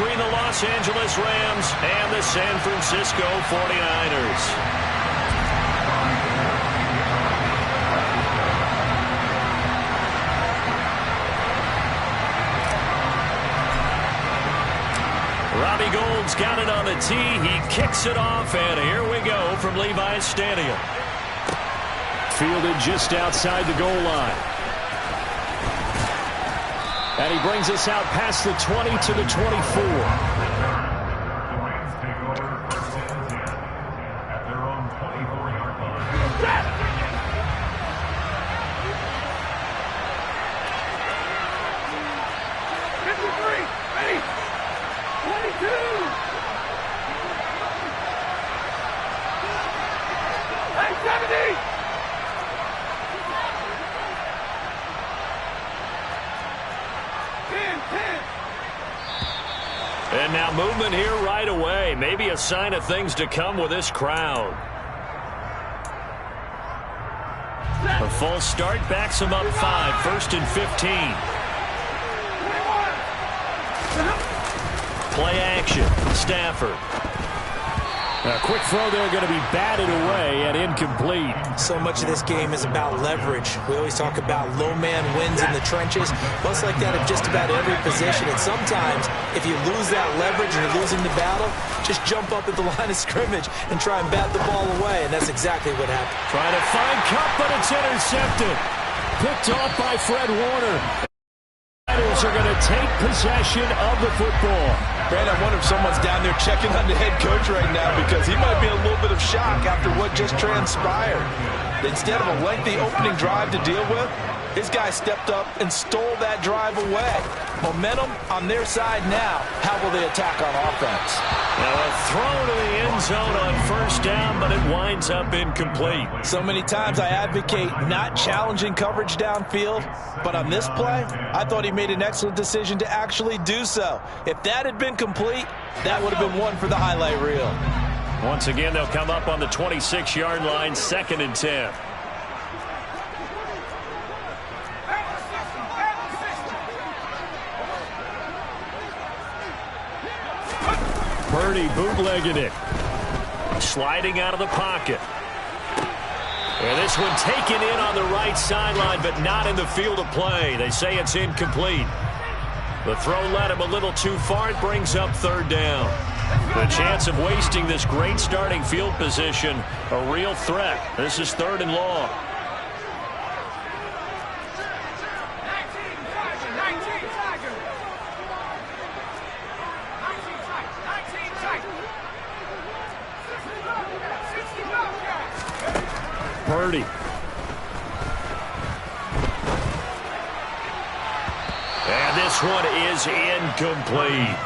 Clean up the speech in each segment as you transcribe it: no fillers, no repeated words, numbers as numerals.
between the Los Angeles Rams and the San Francisco 49ers. Robbie Gould's got it on the tee. He kicks it off, and here we go from Levi's Stadium. Fielded just outside the goal line. And he brings us out past the 20 to the 24. And now movement here right away. Maybe a sign of things to come with this crowd. A false start backs him up 5. 1st and 15. Play action. Stafford. A quick throw there going to be batted away and incomplete. So much of this game is about leverage. We always talk about low man wins in the trenches. Plus like that at just about every position. And sometimes if you lose that leverage and you're losing the battle, just jump up at the line of scrimmage and try and bat the ball away. And that's exactly what happened. Trying to find Cup, but it's intercepted. Picked off by Fred Warner. Riders are going to take possession of the football. Brandon, I wonder if someone's down there checking on the head coach right now because he might be in a little bit of shock after what just transpired. Instead of a lengthy opening drive to deal with, his guy stepped up and stole that drive away. Momentum on their side now. How will they attack on offense? Now a throw to the end zone on 1st down, but it winds up incomplete. So many times I advocate not challenging coverage downfield, but on this play, I thought he made an excellent decision to actually do so. If that had been complete, that would have been one for the highlight reel. Once again, they'll come up on the 26-yard line, 2nd and 10. Purdy bootlegging it. Sliding out of the pocket. And this one taken in on the right sideline, but not in the field of play. They say it's incomplete. The throw led him a little too far. It brings up 3rd down. The chance of wasting this great starting field position, a real threat. This is 3rd and long. Purdy. And this one is incomplete.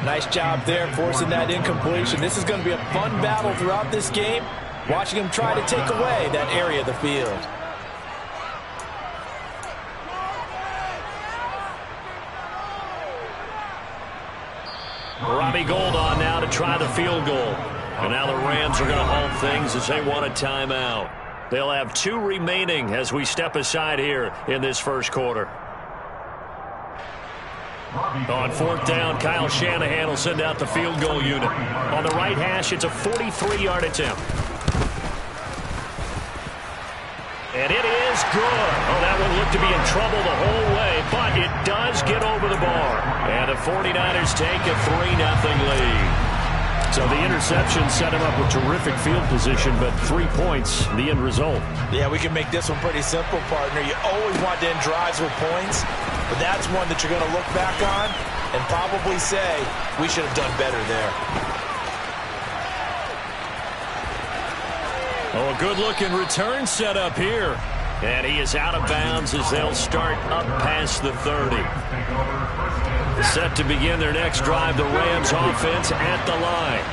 Nice job there forcing that incompletion. This is going to be a fun battle throughout this game. Watching him try to take away that area of the field. Robbie Gould on now to try the field goal. And now the Rams are going to halt things as they want a timeout. They'll have 2 remaining as we step aside here in this 1st quarter. On 4th down, Kyle Shanahan will send out the field goal unit. On the right hash, it's a 43-yard attempt. And it is good. Oh, that one looked to be in trouble the whole way, but it does get over the bar. And the 49ers take a 3-0 lead. So the interception set him up with terrific field position, but 3 points, the end result. Yeah, we can make this one pretty simple, partner. You always want to end drives with points, but that's one that you're going to look back on and probably say, we should have done better there. Oh, a good-looking return set up here. And he is out of bounds as they'll start up past the 30. Set to begin their next drive, the Rams offense at the line.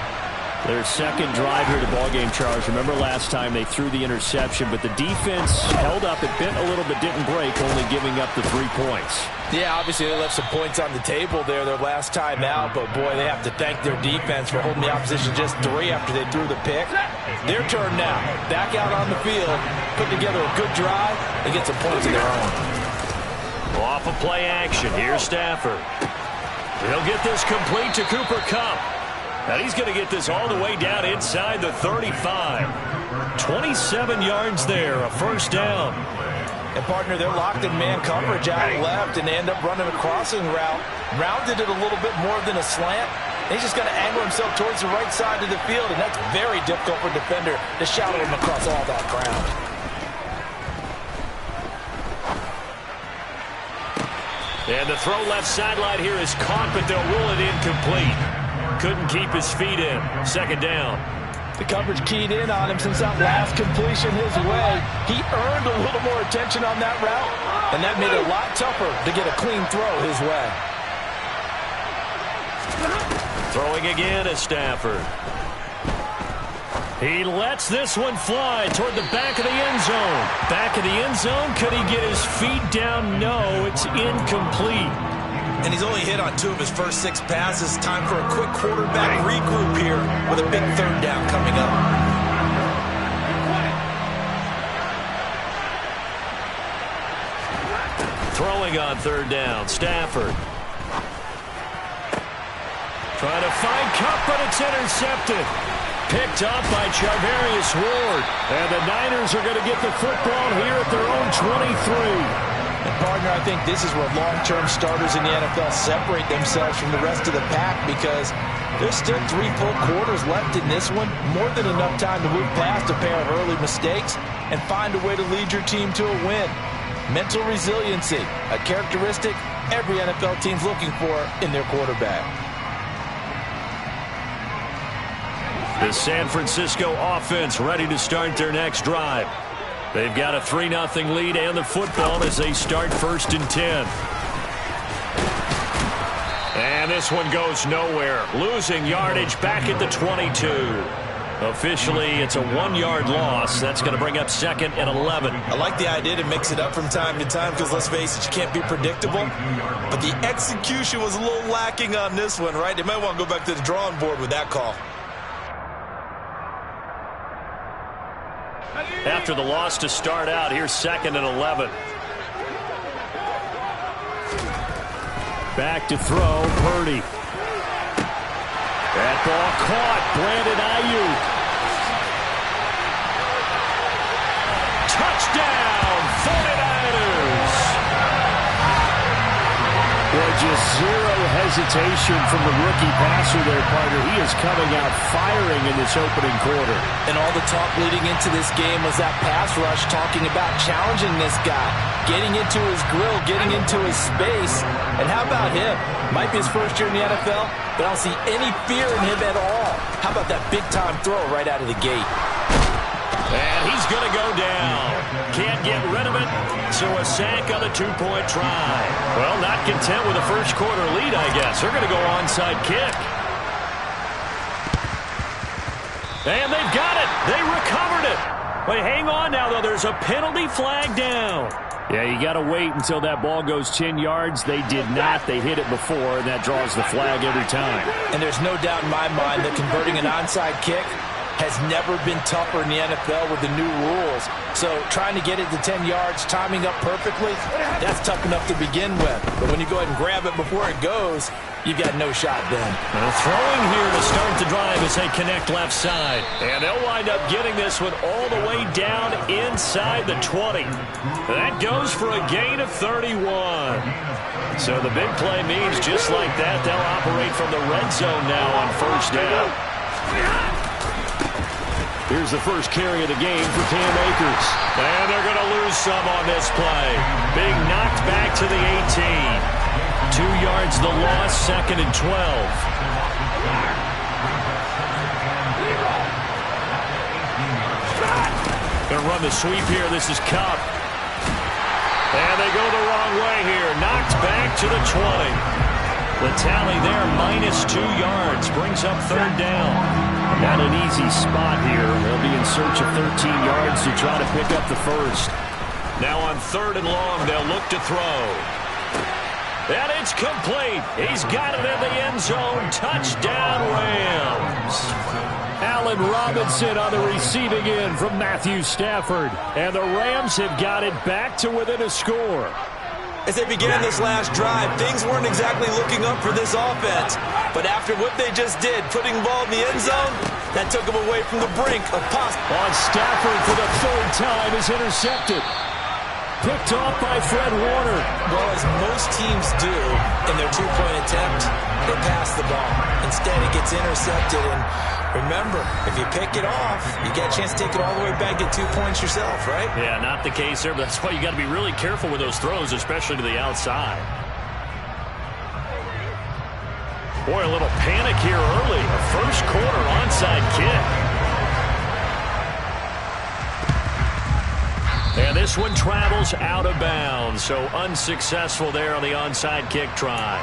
Their 2nd drive here to ballgame, Charles. Remember last time they threw the interception, but the defense held up. It bent a little but didn't break, only giving up the 3 points. Yeah, obviously they left some points on the table there their last time out, but boy, they have to thank their defense for holding the opposition just 3 after they threw the pick. Their turn now. Back out on the field, put together a good drive, and get some points of their own. Off of play action, here's Stafford. He'll get this complete to Cooper Kupp. And he's going to get this all the way down inside the 35. 27 yards there, a first down. And, partner, they're locked in man coverage out left, and they end up running a crossing route. Rounded it a little bit more than a slant. And he's just going to angle himself towards the right side of the field, and that's very difficult for a defender to shadow him across all that ground. And the throw left sideline here is caught, but they'll rule it incomplete. Couldn't keep his feet in. Second down. The coverage keyed in on him since that last completion his way. He earned a little more attention on that route, and that made it a lot tougher to get a clean throw his way. Throwing again is Stafford. He lets this one fly toward the back of the end zone. Back of the end zone. Could he get his feet down? No, it's incomplete. And he's only hit on 2 of his first 6 passes. Time for a quick quarterback regroup here with a big third down coming up. Throwing on third down, Stafford. Trying to find Kupp, but it's intercepted. Picked up by Charvarius Ward. And the Niners are going to get the football here at their own 23. And, partner, I think this is where long-term starters in the NFL separate themselves from the rest of the pack, because there's still 3 full quarters left in this one. More than enough time to move past a pair of early mistakes and find a way to lead your team to a win. Mental resiliency, a characteristic every NFL team's looking for in their quarterback. The San Francisco offense ready to start their next drive. They've got a 3-0 lead and the football as they start 1st and 10. And this one goes nowhere. Losing yardage back at the 22. Officially, it's a 1-yard loss. That's going to bring up 2nd and 11. I like the idea to mix it up from time to time because, let's face it, you can't be predictable. But the execution was a little lacking on this one, right? They might want to go back to the drawing board with that call. After the loss to start out, here's 2nd and 11. Back to throw, Purdy. That ball caught, Brandon Ayuk. Touchdown, 49ers. Well, just zero hesitation from the rookie passer there, partner. He is coming out firing in this opening quarter. And all the talk leading into this game was that pass rush, talking about challenging this guy, getting into his grill, getting into his space. And how about him? Might be his first year in the NFL, but I don't see any fear in him at all. How about that big-time throw right out of the gate? And he's going to go down. Can't get rid of it, so a sack on the 2-point try. Well, not content with a first quarter lead, I guess. They're going to go onside kick. And they've got it. They recovered it. Wait, hang on now, though. There's a penalty flag down. Yeah, you got to wait until that ball goes 10 yards. They did not. They hit it before, and that draws the flag every time. And there's no doubt in my mind that converting an onside kick has never been tougher in the NFL with the new rules. So trying to get it to 10 yards, timing up perfectly, that's tough enough to begin with. But when you go ahead and grab it before it goes, you've got no shot then. Well, throwing here to start the drive as they connect left side. And they'll wind up getting this one all the way down inside the 20. That goes for a gain of 31. So the big play means just like that, they'll operate from the red zone now on first down. Here's the first carry of the game for Cam Akers. And they're going to lose some on this play. Being knocked back to the 18. 2 yards the loss, 2nd and 12. Going to run the sweep here. This is Kupp. And they go the wrong way here. Knocked back to the 20. The tally there, -2 yards. Brings up 3rd down. Not an easy spot here. They'll be in search of 13 yards to try to pick up the first. Now on 3rd and long, they'll look to throw. And it's complete. He's got it in the end zone. Touchdown, Rams. Allen Robinson on the receiving end from Matthew Stafford. And the Rams have got it back to within a score. As they began this last drive, things weren't exactly looking up for this offense. But after what they just did, putting the ball in the end zone, that took them away from the brink of possible. On Stafford for the third time is intercepted. Picked off by Fred Warner. Well, as most teams do in their two-point attempt, they pass the ball. Instead, it gets intercepted. And remember, if you pick it off, you get a chance to take it all the way back, get 2 points yourself, right? Yeah, not the case there, but that's why you got to be really careful with those throws, especially to the outside. Boy, a little panic here early. A first quarter onside kick. And this one travels out of bounds, so unsuccessful there on the onside kick try.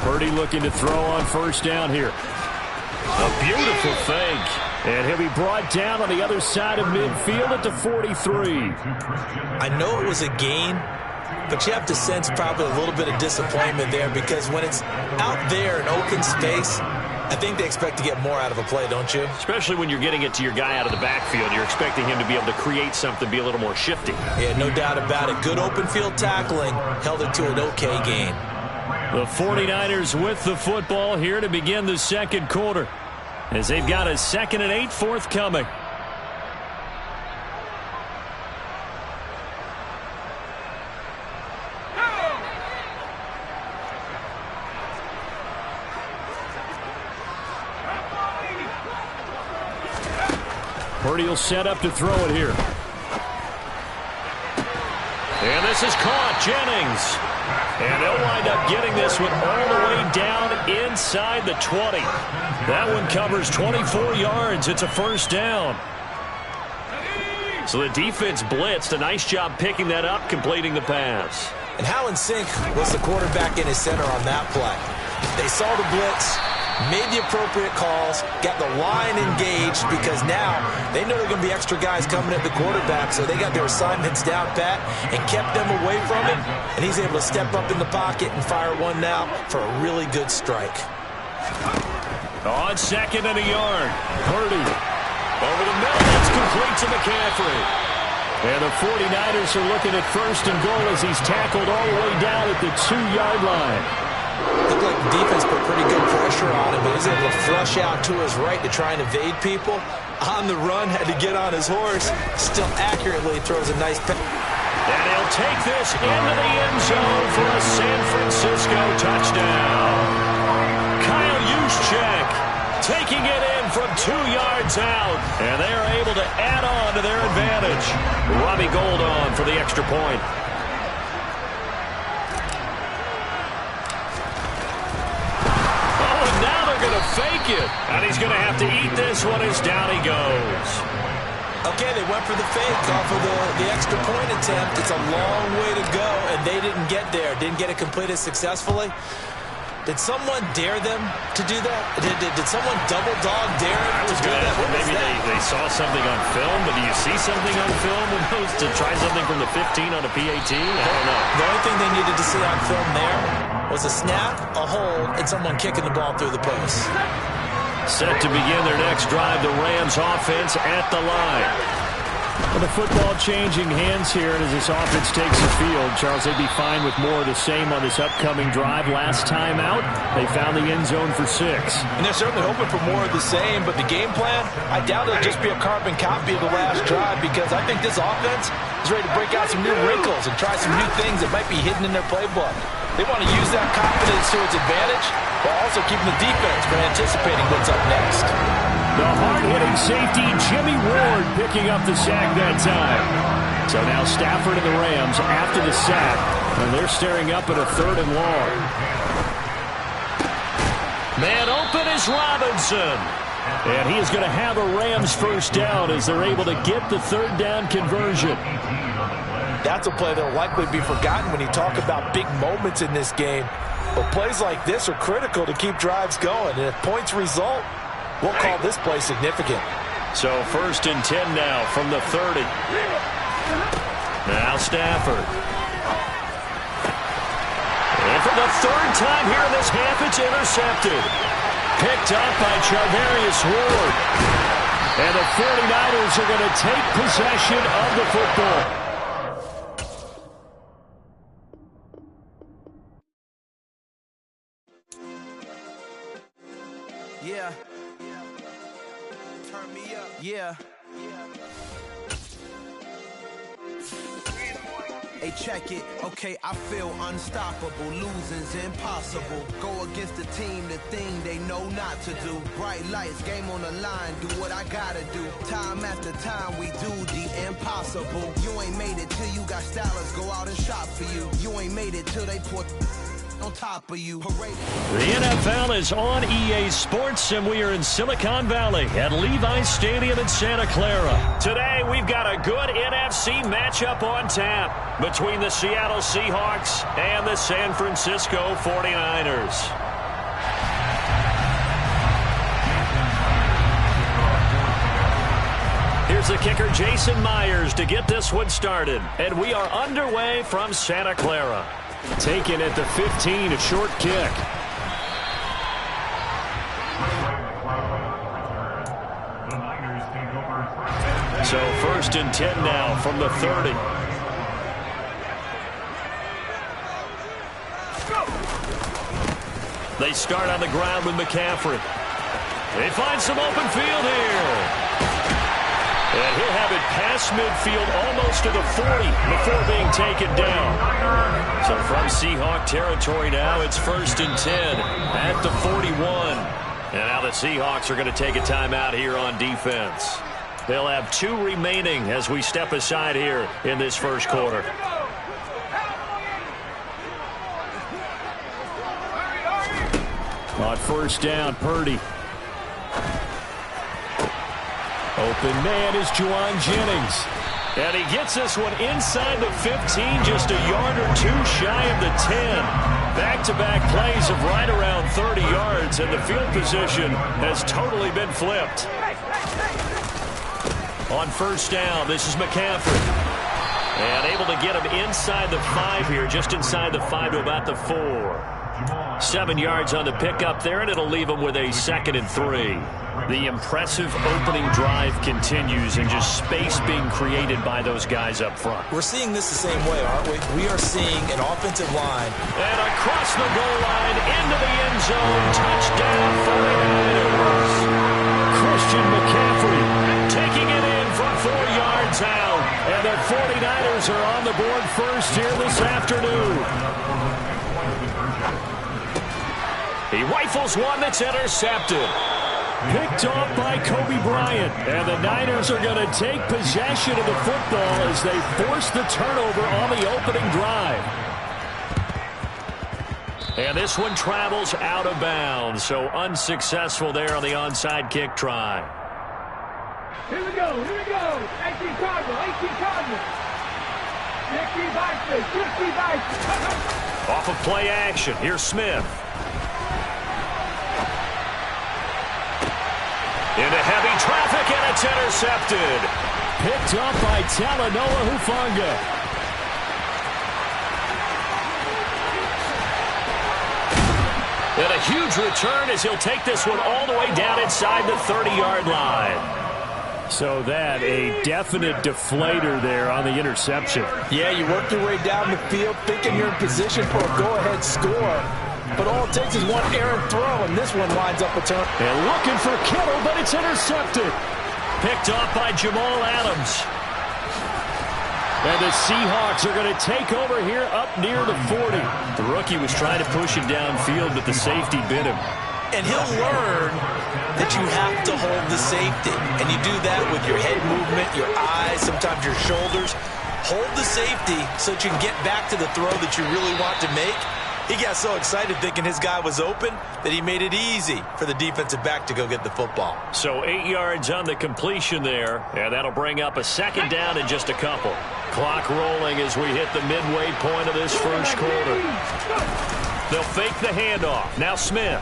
Purdy looking to throw on first down here. A beautiful fake. And he'll be brought down on the other side of midfield at the 43. I know it was a gain, but you have to sense probably a little bit of disappointment there because when it's out there in open space, I think they expect to get more out of a play, don't you? Especially when you're getting it to your guy out of the backfield. You're expecting him to be able to create something, be a little more shifty. Yeah, no doubt about it. Good open field tackling held it to an okay gain. The 49ers with the football here to begin the second quarter, as they've got a 2nd and 8 forthcoming. Purdy will set up to throw it here. And this is caught. Jennings. And they'll wind up getting this one all the way down inside the 20. That one covers 24 yards. It's a first down. So the defense blitzed. A nice job picking that up, completing the pass. And how in sync was the quarterback in his center on that play? They saw the blitz, made the appropriate calls, got the line engaged because now they know there are going to be extra guys coming at the quarterback, so they got their assignments down pat and kept them away from him, and he's able to step up in the pocket and fire one now for a really good strike. On 2nd and a yard, Purdy over the middle. That's complete to McCaffrey. And the 49ers are looking at 1st and goal as he's tackled all the way down at the 2-yard line. Looked like the defense put pretty good pressure on him, but he was able to flush out to his right to try and evade people. On the run, had to get on his horse. Still accurately throws a nice pass. And he'll take this into the end zone for a San Francisco touchdown. Kyle Juszczyk taking it in from 2 yards out, and they're able to add on to their advantage. Robbie Gould on for the extra point. Fake it, and he's going to have to eat this one as down he goes. Okay, they went for the fake off of the extra point attempt. It's a long way to go, and they didn't get there. Didn't get it completed successfully. Did someone dare them to do that? Did someone double dog dare them to do that? Maybe they saw something on film, but do you see something on film when those to try something from the 15 on a PAT? I don't know. The only thing they needed to see on film there was a snap, a hold, and someone kicking the ball through the post. Set to begin their next drive, the Rams offense at the line. Well, the football changing hands here, and as this offense takes the field, Charles, they'd be fine with more of the same on this upcoming drive. Last time out, they found the end zone for 6. And they're certainly hoping for more of the same, but the game plan, I doubt it'll just be a carbon copy of the last drive because I think this offense is ready to break out some new wrinkles and try some new things that might be hidden in their playbook. They want to use that confidence to its advantage while also keeping the defense from anticipating what's up next. The hard-hitting safety, Jimmy Ward, picking up the sack that time. So now Stafford and the Rams after the sack, and they're staring up at a 3rd and long. Man open is Robinson. And he is going to have a Rams first down as they're able to get the 3rd down conversion. That's a play that will likely be forgotten when you talk about big moments in this game. But plays like this are critical to keep drives going. And if points result, we'll call this play significant. So 1st and 10 now from the 30. Now Stafford. for the third time here in this half, it's intercepted. Picked up by Charvarius Ward. And the 49ers are going to take possession of the football. Yeah. Turn me up. Yeah. Hey, check it. Okay, I feel unstoppable. Losing's impossible. Go against the team, the thing they know not to do. Bright lights, game on the line. Do what I gotta do. Time after time, we do the impossible. You ain't made it till you got stylers. Go out and shop for you. You ain't made it till they put on top of you. The NFL is on EA Sports, and we are in Silicon Valley at Levi's Stadium in Santa Clara. Today, we've got a good NFC matchup on tap between the Seattle Seahawks and the San Francisco 49ers. Here's the kicker, Jason Myers, to get this one started. And we are underway from Santa Clara. Taken at the 15, a short kick. So 1st and 10 now from the 30. They start on the ground with McCaffrey. They find some open field here. And he'll have it past midfield almost to the 40 before being taken down. So from Seahawk territory now, it's 1st and 10 at the 41. And now the Seahawks are going to take a timeout here on defense. They'll have 2 remaining as we step aside here in this first quarter. On 1st down, Purdy. Open man is Juwan Jennings. And he gets this one inside the 15, just a yard or 2 shy of the 10. Back-to-back plays of right around 30 yards, and the field position has totally been flipped. On 1st down, this is McCaffrey. And able to get him inside the 5 here, just inside the 5 to about the 4. 7 yards on the pickup there, and it'll leave him with a 2nd and 3. The impressive opening drive continues, and just space being created by those guys up front. We're seeing this the same way, aren't we? We are seeing an offensive line. And across the goal line, into the end zone, touchdown 49ers. Christian McCaffrey taking it in from 4 yards out. And the 49ers are on the board first here this afternoon. He rifles one that's intercepted. Picked off by Kobe Bryant. And the Niners are going to take possession of the football as they force the turnover on the opening drive. And this one travels out of bounds, so unsuccessful there on the onside kick try. Here we go, here we go. 18 Cardinal, 18 Cardinal. 60 Vikings, 60 Vikings. Off of play action, here's Smith. Into heavy traffic, and it's intercepted. Picked up by Talanoa Hufanga. And a huge return as he'll take this one all the way down inside the 30-yard line. So that, a definite deflator there on the interception. Yeah, you work your way down the field thinking you're in position for a go-ahead score. But all it takes is one errant throw, and this one winds up a turn. And looking for Kittle, but it's intercepted. Picked off by Jamal Adams. And the Seahawks are going to take over here up near the 40. The rookie was trying to push him downfield, but the safety bit him. And he'll learn that you have to hold the safety. And you do that with your head movement, your eyes, sometimes your shoulders. Hold the safety so that you can get back to the throw that you really want to make. He got so excited thinking his guy was open that he made it easy for the defensive back to go get the football. So 8 yards on the completion there, and that'll bring up a 2nd down in just a couple. Clock rolling as we hit the midway point of this first quarter. They'll fake the handoff. Now Smith.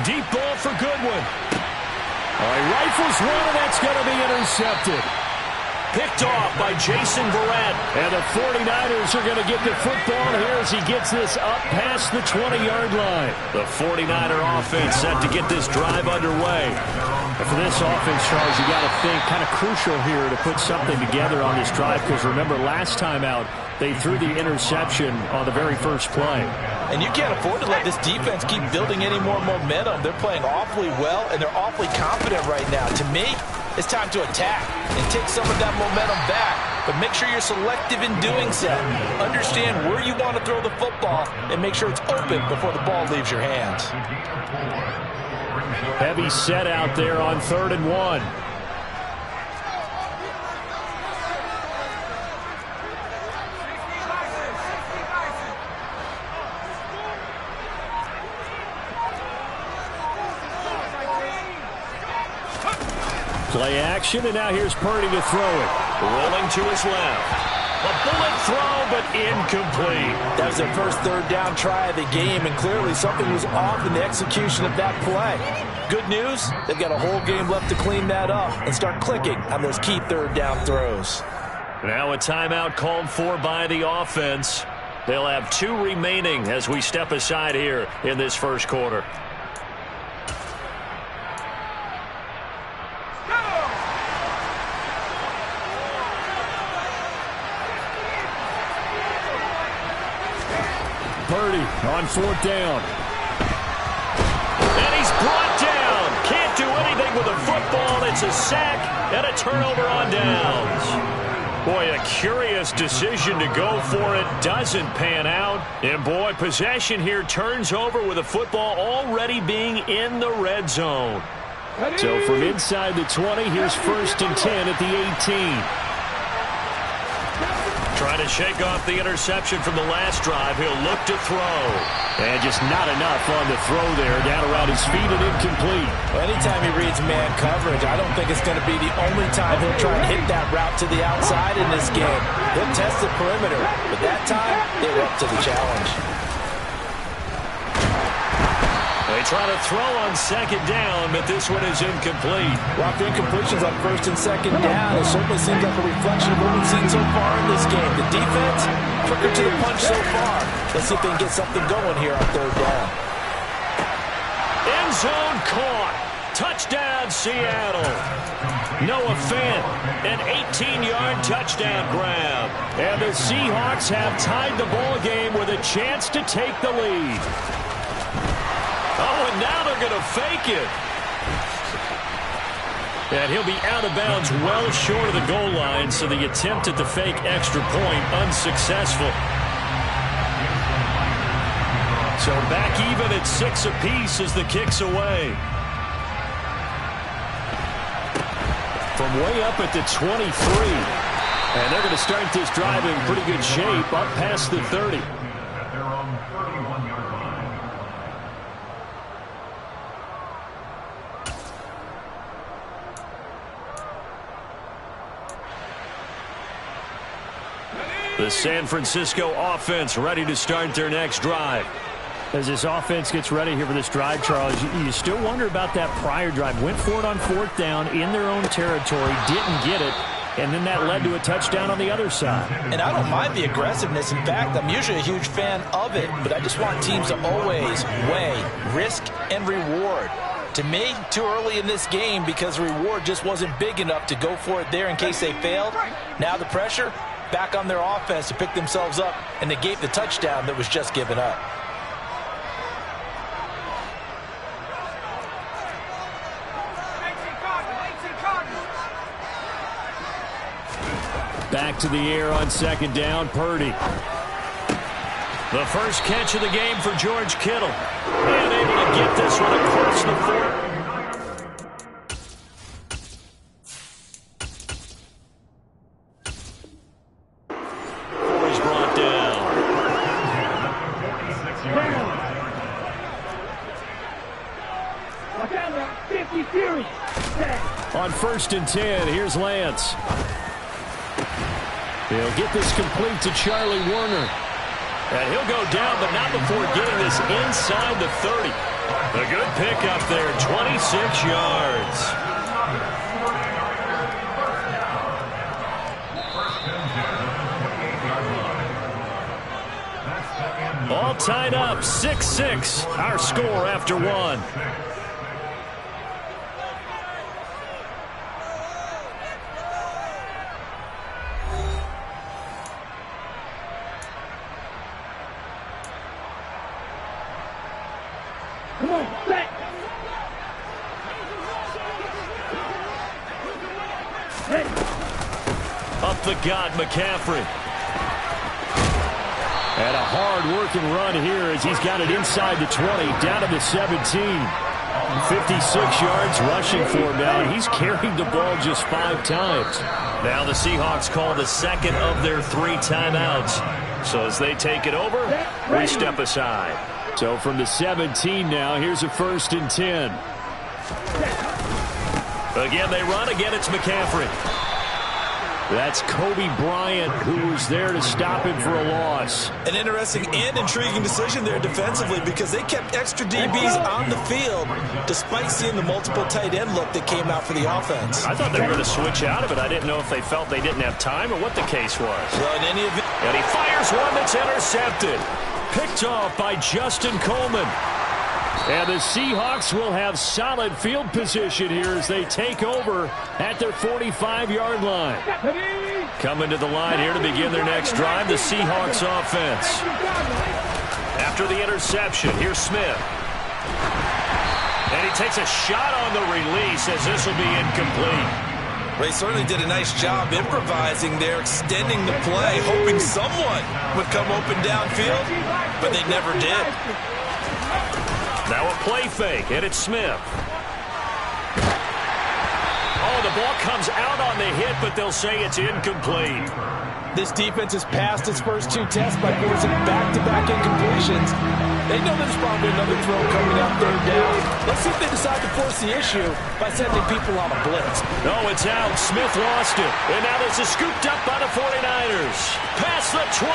Deep ball for Goodwin. He rifles one, and that's going to be intercepted. Picked off by Jason Verrett. And the 49ers are going to get the football here as he gets this up past the 20-yard line. The 49er offense set to get this drive underway. And for this offense, Charles, you got to think kind of crucial here to put something together on this drive, because remember last time out they threw the interception on the very first play. And you can't afford to let this defense keep building any more momentum. They're playing awfully well, and they're awfully confident right now. To me, it's time to attack and take some of that momentum back. But make sure you're selective in doing so. Understand where you want to throw the football and make sure it's open before the ball leaves your hands. Heavy set out there on 3rd and 1. Play action, and now here's Purdy to throw it. Rolling to his left. A bullet throw, but incomplete. That was their first 3rd down try of the game, and clearly something was off in the execution of that play. Good news, they've got a whole game left to clean that up and start clicking on those key 3rd down throws. Now a timeout called for by the offense. They'll have 2 remaining as we step aside here in this first quarter. Purdy on 4th down. And he's brought down. Can't do anything with a football. It's a sack and a turnover on downs. Boy, a curious decision to go for it. Doesn't pan out. And boy, possession here turns over with a football already being in the red zone. So from inside the 20, here's 1st and 10 at the 18. Trying to shake off the interception from the last drive. He'll look to throw. And just not enough on the throw there. Down around his feet and incomplete. Well, anytime he reads man coverage, I don't think it's going to be the only time he'll try and hit that route to the outside in this game. He'll test the perimeter, but that time, they were up to the challenge. They try to throw on 2nd down, but this one is incomplete. Well, after incompletions on 1st and 2nd down, it certainly seems like a reflection of what we've seen so far in this game. The defense, quicker to the punch so far. Let's see if they can get something going here on 3rd down. End zone caught. Touchdown, Seattle. Noah Fant, an 18-yard touchdown grab. And the Seahawks have tied the ball game with a chance to take the lead. Oh, and now they're going to fake it. And he'll be out of bounds well short of the goal line, so the attempt at the fake extra point unsuccessful. So back even at 6 apiece as the kick's away. From way up at the 23. And they're going to start this drive in pretty good shape up past the 30. The San Francisco offense ready to start their next drive. As this offense gets ready here for this drive, Charles, you still wonder about that prior drive. Went for it on 4th down in their own territory, didn't get it, and then that led to a touchdown on the other side. And I don't mind the aggressiveness. In fact, I'm usually a huge fan of it, but I just want teams to always weigh risk and reward. To me, too early in this game because the reward just wasn't big enough to go for it there in case they failed. Now the pressure back on their offense to pick themselves up and negate the touchdown that was just given up. Back to the air on 2nd down, Purdy. The first catch of the game for George Kittle. And able to get this one across the 40. On 1st and 10, here's Lance. He'll get this complete to Charlie Warner. And he'll go down, but not before getting this inside the 30. A good pickup there, 26 yards. tied up 6-6. Our score after one. Come on, set. Hey. Up the gut, McCaffrey. And a hard-working run here as he's got it inside the 20, down to the 17. 56 yards rushing for him now. He's carried the ball just 5 times. Now the Seahawks call the second of their 3 timeouts. So as they take it over, we step aside. So from the 17 now, here's a 1st and 10. Again, they run. Again, it's McCaffrey. That's Kobe Bryant, who was there to stop him for a loss. An interesting and intriguing decision there defensively because they kept extra DBs on the field despite seeing the multiple tight end look that came out for the offense. I thought they were going to switch out of it. I didn't know if they felt they didn't have time or what the case was. Well, in any event, and he fires one that's intercepted. Picked off by Justin Coleman. And the Seahawks will have solid field position here as they take over at their 45-yard line. Coming to the line here to begin their next drive, the Seahawks offense. After the interception, here's Smith. And he takes a shot on the release as this will be incomplete. They certainly did a nice job improvising there, extending the play, hoping someone would come open downfield, but they never did. Now a play fake, and it's Smith. Oh, the ball comes out on the hit, but they'll say it's incomplete. This defense has passed its first 2 tests by forcing back-to-back incompletions. They know there's probably another throw coming out 3rd down. Let's see if they decide to force the issue by sending people on a blitz. No, it's out. Smith lost it. And now this is scooped up by the 49ers. Past the 20.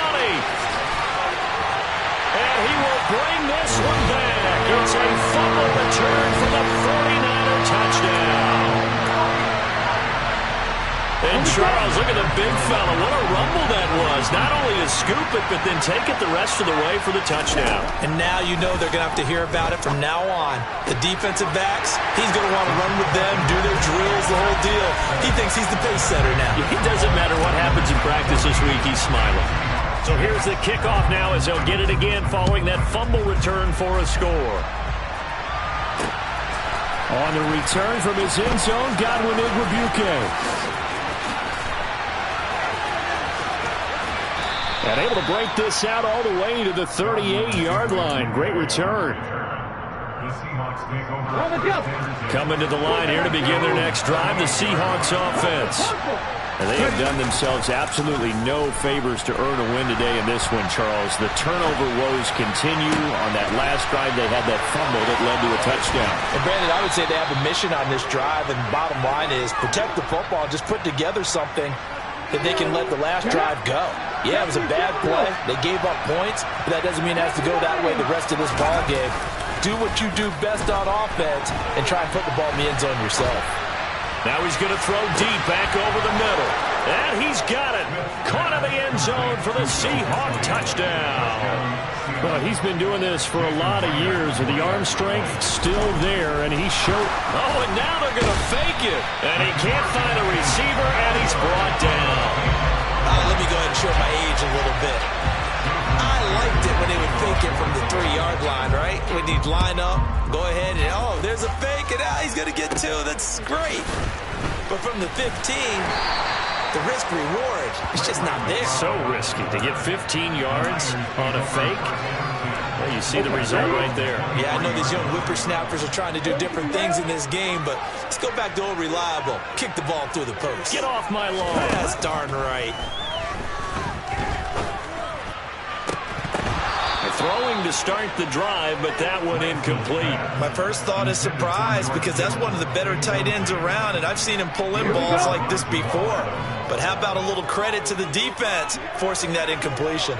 And he will bring this one back. It's a fumble return for the 49er touchdown. And Charles, look at the big fella. What a rumble that was. Not only to scoop it, but then take it the rest of the way for the touchdown. And now you know they're going to have to hear about it from now on. The defensive backs, he's going to want to run with them, do their drills, the whole deal. He thinks he's the pace setter now. It doesn't matter what happens in practice this week. He's smiling. So here's the kickoff now as they'll get it again following that fumble return for a score. On the return from his end zone, Godwin Igwebuike. And able to break this out all the way to the 38-yard line. Great return. Coming to the line here to begin their next drive, the Seahawks offense. And they have done themselves absolutely no favors to earn a win today in this one, Charles. The turnover woes continue. On that last drive, they had that fumble that led to a touchdown. And Brandon, I would say they have a mission on this drive, and bottom line is protect the football, just put together something that they can let the last drive go. Yeah, it was a bad play. They gave up points, but that doesn't mean it has to go that way the rest of this ball game. Do what you do best on offense and try and put the ball in the end zone yourself. Now he's going to throw deep back over the middle. And he's got it. Caught in the end zone for the Seahawk touchdown. Well, he's been doing this for a lot of years, and the arm strength still there, and he showed. Oh, and now they're going to fake it. And he can't find a receiver, and he's brought down. Let me go ahead and show my age a little bit. I liked it when they would fake it from the 3-yard line, right? When he'd line up, go ahead, and oh, there's a fake, and now he's going to get 2. That's great. But from the 15, the risk-reward is just not there. So risky to get 15 yards on a fake. Well, you see the result right there. Yeah, I know these young whippersnappers are trying to do different things in this game, but let's go back to old reliable. Kick the ball through the post. Get off my lawn. That's darn right. Throwing to start the drive, but that one incomplete. My first thought is surprise because that's one of the better tight ends around, and I've seen him pull in balls like this before. But how about a little credit to the defense forcing that incompletion?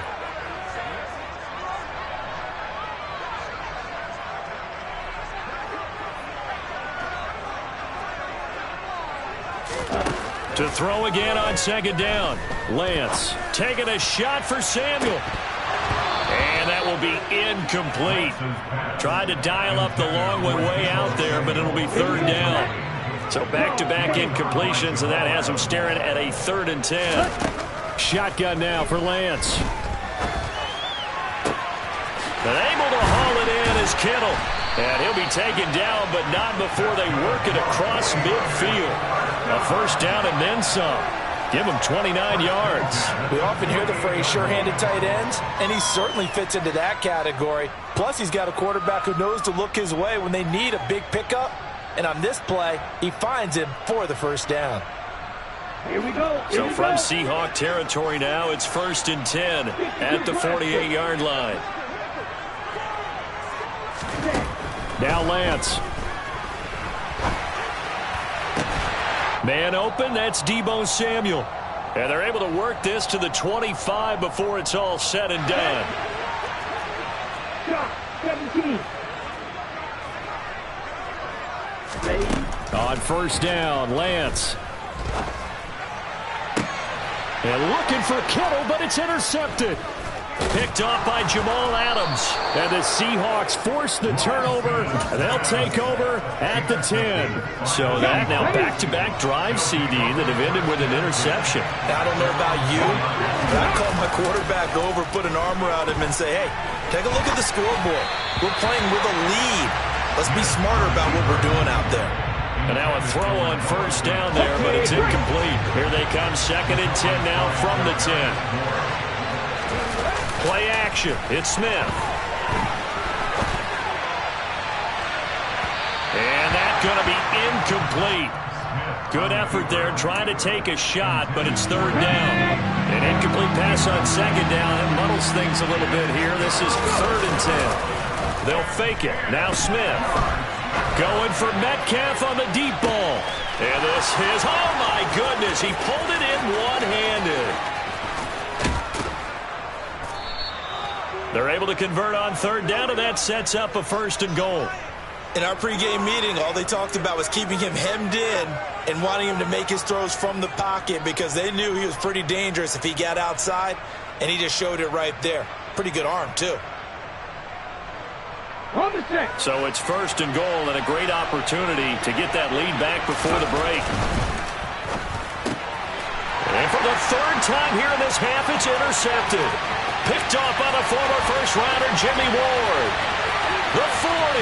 To throw again on 2nd down. Lance taking a shot for Samuel. And that will be incomplete. Tried to dial up the long one way out there, but it'll be third down. So back-to-back incompletions, and that has him staring at a 3rd and 10. Shotgun now for Lance. And able to haul it in is Kittle. And he'll be taken down, but not before they work it across midfield. A first down and then some. Give him 29 yards. We often hear the phrase sure-handed tight ends, and he certainly fits into that category. Plus, he's got a quarterback who knows to look his way when they need a big pickup. And on this play, he finds him for the first down. Here we go. So from Seahawk territory now, it's 1st and 10 at the 48-yard line. Now Lance. Man open, that's Deebo Samuel. And they're able to work this to the 25 before it's all said and done. Shot, 17. On first down, Lance. And looking for Kittle, but it's intercepted. Picked off by Jamal Adams. And the Seahawks force the turnover. They'll take over at the 10. So that now back-to-back drive, CD, that have ended with an interception. I don't know about you, but I'd call my quarterback over, put an arm around him, and say, hey, take a look at the scoreboard. We're playing with a lead. Let's be smarter about what we're doing out there. And now a throw on first down there, but it's incomplete. Here they come, 2nd and 10 now from the 10. Play action. It's Smith. And that's going to be incomplete. Good effort there trying to take a shot, but it's 3rd down. An incomplete pass on 2nd down. It muddles things a little bit here. This is 3rd and 10. They'll fake it. Now Smith. Going for Metcalf on the deep ball. And this is, oh my goodness, he pulled it in one-handed. They're able to convert on 3rd down, and that sets up a 1st and goal. In our pregame meeting, all they talked about was keeping him hemmed in and wanting him to make his throws from the pocket because they knew he was pretty dangerous if he got outside, and he just showed it right there. Pretty good arm, too. So it's 1st and goal and a great opportunity to get that lead back before the break. And for the 3rd time here in this half, it's intercepted. Picked off by the former first-rounder Jimmy Ward. The 40.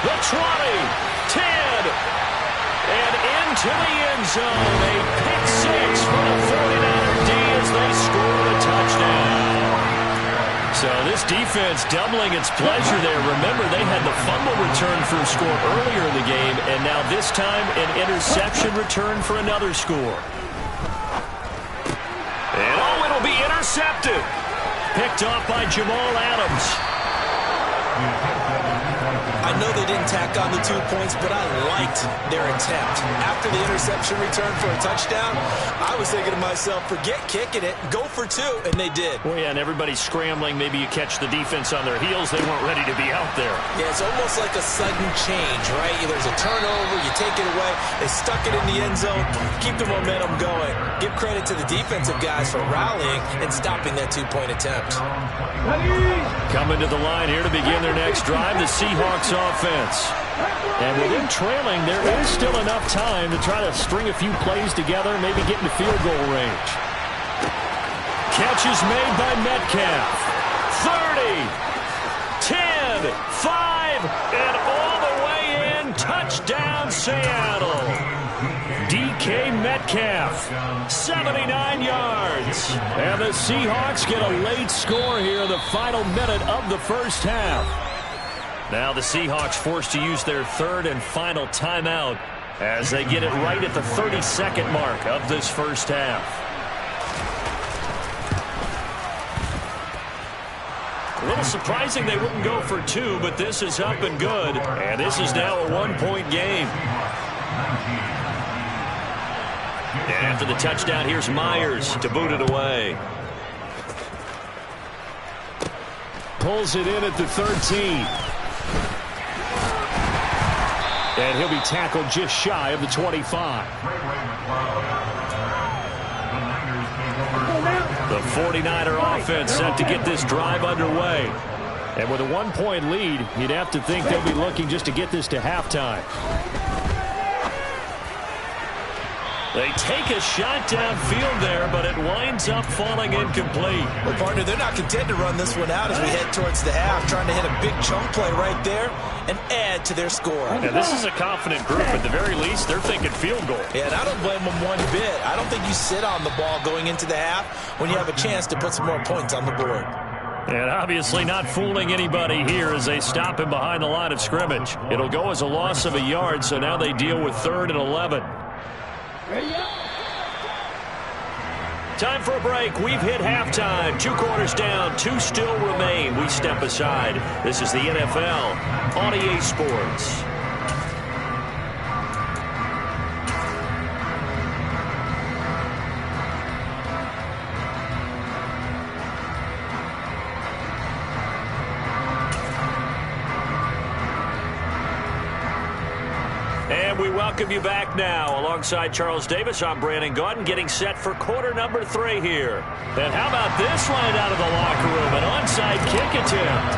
The 20. 10. And into the end zone. A pick 6 for the 49er D as they score a touchdown. So this defense doubling its pleasure there. Remember, they had the fumble return for a score earlier in the game, and now this time an interception return for another score. And oh, it'll be intercepted. Picked off by Jamal Adams. I know they didn't tack on the 2 points, but I liked their attempt. After the interception return for a touchdown, I was thinking to myself, forget kicking it, go for 2, and they did. Well, yeah, and everybody's scrambling. Maybe you catch the defense on their heels. They weren't ready to be out there. Yeah, it's almost like a sudden change, right? There's a turnover, you take it away, they stuck it in the end zone, keep the momentum going. Give credit to the defensive guys for rallying and stopping that 2-point attempt. Coming to the line here to begin their next drive, the Seahawks offense. And with them trailing, there is still enough time to try to string a few plays together, maybe get into field goal range. Catch is made by Metcalf. 30, 10, 5, and all the way in. Touchdown, Seattle. DK Metcalf, 79 yards. And the Seahawks get a late score here in the final minute of the first half. Now the Seahawks forced to use their 3rd and final timeout as they get it right at the 32nd mark of this first half. A little surprising they wouldn't go for 2, but this is up and good. And this is now a 1-point game. And after the touchdown, here's Myers to boot it away. Pulls it in at the 13. And he'll be tackled just shy of the 25. The The 49er offense set to get this drive underway. And with a 1-point lead, you'd have to think they'll be looking just to get this to halftime. They take a shot downfield there, but it winds up falling incomplete. Well, partner, they're not content to run this one out as we head towards the half, trying to hit a big chunk play right there and add to their score. And this is a confident group. At the very least, they're thinking field goal. Yeah, and I don't blame them one bit. I don't think you sit on the ball going into the half when you have a chance to put some more points on the board. And obviously not fooling anybody here as they stop him behind the line of scrimmage. It'll go as a loss of a yard, so now they deal with 3rd and 11. Time for a break. We've hit halftime. 2 quarters down. 2 still remain. We step aside. This is the NFL on EA Sports. And we welcome you back now. Alongside Charles Davis, I'm Brandon Gaudin, getting set for quarter number 3 here. And how about this right out of the locker room? An onside kick attempt.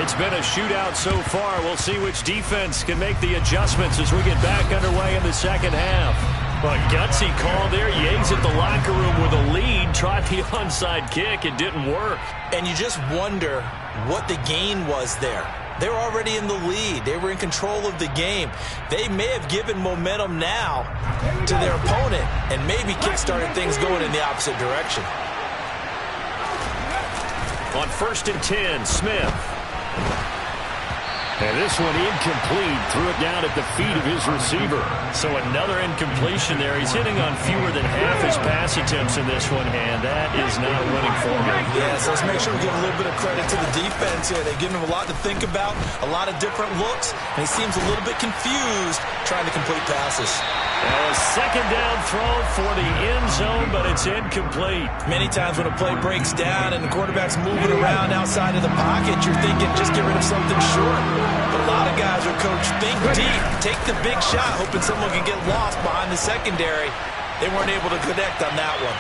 It's been a shootout so far. We'll see which defense can make the adjustments as we get back underway in the second half. But gutsy call there. Yates at the locker room with a lead. Tried the onside kick. It didn't work. And you just wonder what the gain was there. They were already in the lead. They were in control of the game. They may have given momentum now to their opponent and maybe kick-started things going in the opposite direction. On 1st and 10, Smith. And this one incomplete. Threw it down at the feet of his receiver. So another incompletion there. He's hitting on fewer than half his pass attempts in this one, and that is not a winning formula. Yes, let's make sure we give a little bit of credit to the defense here. They've given him a lot to think about, a lot of different looks, and he seems a little bit confused trying to complete passes. Now a second down throw for the end zone, but it's incomplete. Many times when a play breaks down and the quarterback's moving around outside of the pocket, you're thinking just get rid of something short. But a lot of guys are coached, think deep, take the big shot, hoping someone can get lost behind the secondary. They weren't able to connect on that one.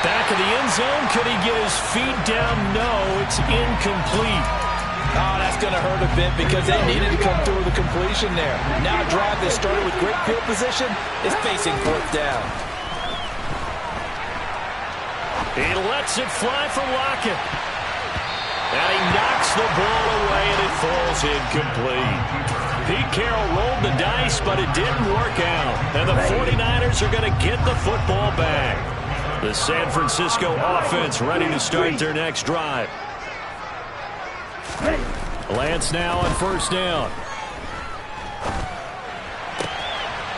Back of the end zone, could he get his feet down? No, it's incomplete. Oh, that's going to hurt a bit because they needed to come through with a completion there. Now a drive that started with great field position is facing 4th down. He lets it fly for Lockett. And he knocks the ball away, and it falls incomplete. Pete Carroll rolled the dice, but it didn't work out. And the 49ers are going to get the football back. The San Francisco offense ready to start their next drive. Lance now on 1st down.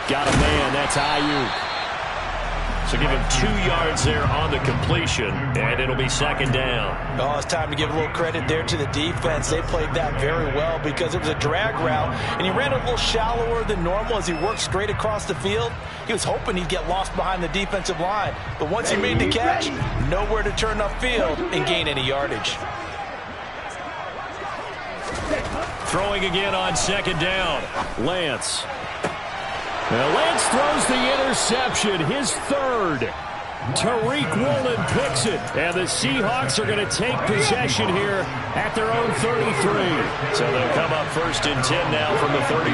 Got a man. That's Ayuk. So give him 2 yards there on the completion, and it'll be 2nd down. Oh, it's time to give a little credit there to the defense. They played that very well because it was a drag route, and he ran a little shallower than normal as he worked straight across the field. He was hoping he'd get lost behind the defensive line, but once he made the catch, nowhere to turn upfield and gain any yardage. Throwing again on 2nd down. Lance. Now Lance throws the interception, his 3rd. Tariq Woolen picks it, and the Seahawks are going to take possession here at their own 33. So they'll come up 1st and 10 now from the 33.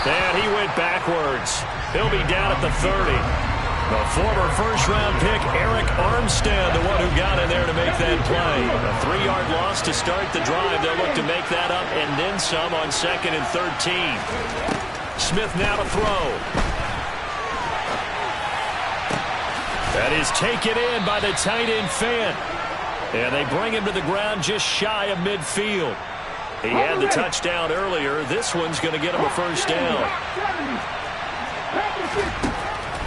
And he went backwards. He'll be down at the 30. The former first-round pick, Eric Armstead, the one who got in there to make that play. A 3-yard loss to start the drive. They'll look to make that up and then some on 2nd and 13. Smith now to throw. That is taken in by the tight end Fant. And they bring him to the ground just shy of midfield. He had the touchdown earlier. This one's going to get him a 1st down.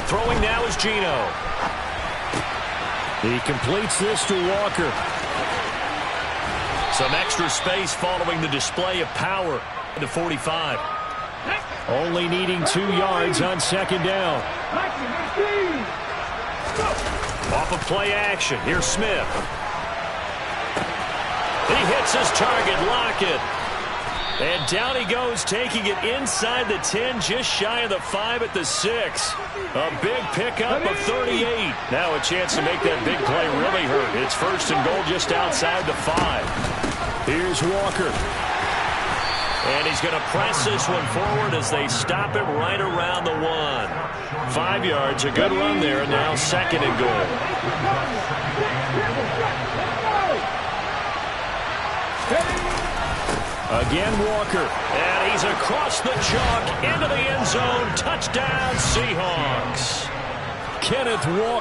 Throwing now is Geno. He completes this to Walker. Some extra space following the display of power to 45. Only needing 2 yards on 2nd down. Off of play action. Here's Smith. He hits his target, Lockett. And down he goes, taking it inside the 10, just shy of the 5 at the 6. A big pickup of 38. Now a chance to make that big play really hurt. It's first and goal just outside the 5. Here's Walker. And he's going to press this one forward as they stop him right around the 1. 5 yards, a good run there, and now second and goal. Again, Walker. And he's across the chalk into the end zone. Touchdown, Seahawks. Kenneth Walker.